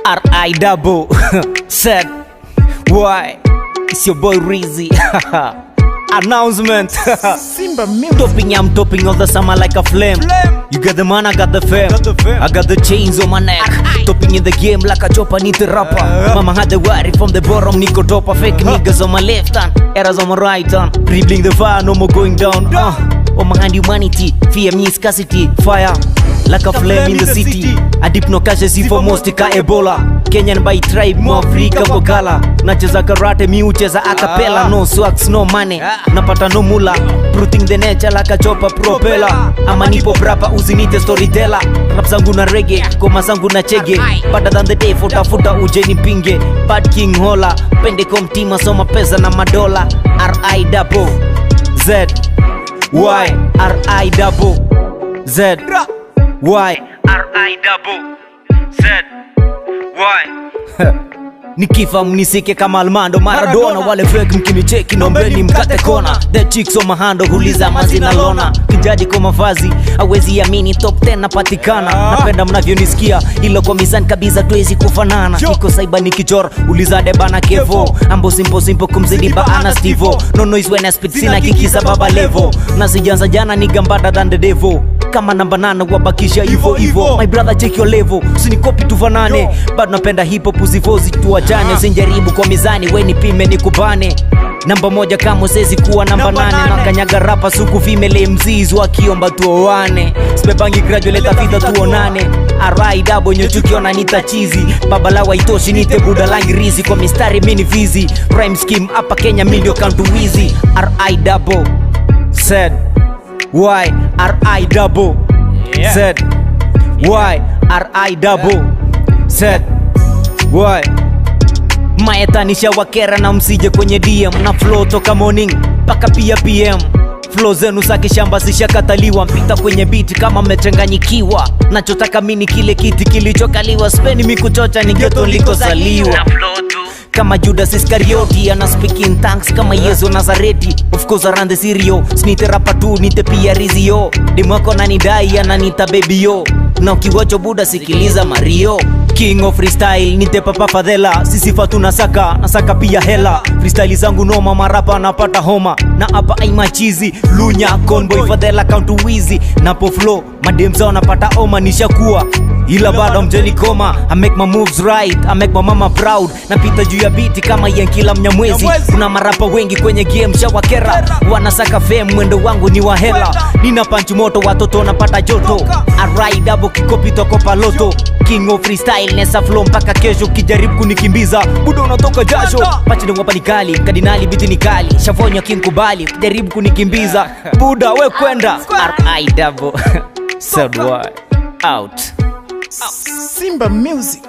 R.I. double said why? It's your boy Rizzy. Announcement. Simba music. Topping, I'm topping all the summer like a flame. You got the man, I got the fame. I got the chains on my neck. Topping in the game like a chopper, need the rapper. Mama had the worry from the bottom, Nico topper. Fake niggas on my left hand, errors on my right hand. Dribbling the fire, no more going down. On my hand humanity, fear me scarcity. Fire like a flame in the city. I dip no cash as for most ka Ebola. Kenyan by tribe, mo Afrika Bokala. Nacheza karate, mi ucheza acapella. No swags, no money, napata no mula. Bruting the nature like a chopper propeller. Ama nipo brapa, uzinite storyteller. Rap zangu na reggae, koma zangu na chege. Better than the day, futa uje pinge. Bad King Hola, pende komtima soma pesa na madola. R.I. double Z Y R.I. double Z Y R.I. double Z Y Nikifa mnisike kama Almando Maradona. Wale fake mkinicheki nombeni mkate kona. The chicks on my hand huliza mazina lona. Kijaji kwa mavazi hawezi amini top 10 napatikana. Napenda mnavyonisikia ilo kwa mizani kabisa tuwezi kufanana. Niko saiba nikichora uliza debana kevo. Ambo simple kumzidi baana Stevo. No noise when I spit sina kikiza baba levo. Nasijanza jana nigambada than the devil. Kama namba 8 wabakisha hivo. My brother check your level, usinikopi tufanane. Bado napenda hip hop usivozi tuachane. Usinjaribu kwa mizani, we nipime nikubane. Namba 1 kama usezi kuwa namba 8. Nakanyaga rapa suku female MCs wakiomba tuoane. Sipebangi graduate tafidha tuonane. R.I. double nyochukiona nita cheesy. Babalawa itoshi nite buda langi rizi. Kwa mistari mini vizi. Rhyme scheme hapa Kenya milio kantu wizi. R.I. double said why R.I. double Z Y R.I. double Z Y Maetanisha wakera na msije kwenye DM. Na flow toka morning paka pia PM. Flow zenu za kishamba zishakataliwa. Mpita kwenye beat kama mmechanganyikiwa. Nachotaka mini kile kiti kilichokaliwa. Speni mikuchocha ni ghetto nikozaliwa. Kama Judas Iscarioti, ana speaking thanks kama Yesu Nazareti. Of course around the Sirio, snite rapa tu, nite pia Rizio. Dimwako nanidai, ananita baby yo. Na ukiwacho Buda sikiliza Mario. King of freestyle, nite Papa Fadhela. Sisi fatu nasaka pia hela. Freestyle zangu noma, marapa napata homa. Na hapa aima chizi, Lunya, Conboy, Fadhela, count wizi. Napo flow, madem zao napata oma nishakuwa. Ila bado mjeni koma, I make my moves right, I make my mama proud. Napita juu ya biti kama Yankila Mnyamwezi. Kuna marapa wengi kwenye game shawakera. Wanasaka fame, mwendo wangu ni wa hela. Nina punch moto, watoto napata joto. R.I. double kikopi toko paloto. King of freestyle, nesa flow mpaka kesho. Kijaribu kunikimbiza, Buda unatoka jasho. Pachini wapa nikali, kadinali biti nikali. Shavonya kinkubali, kijaribu kunikimbiza. Buda we kwenda. R.I. double said why out. Simba music.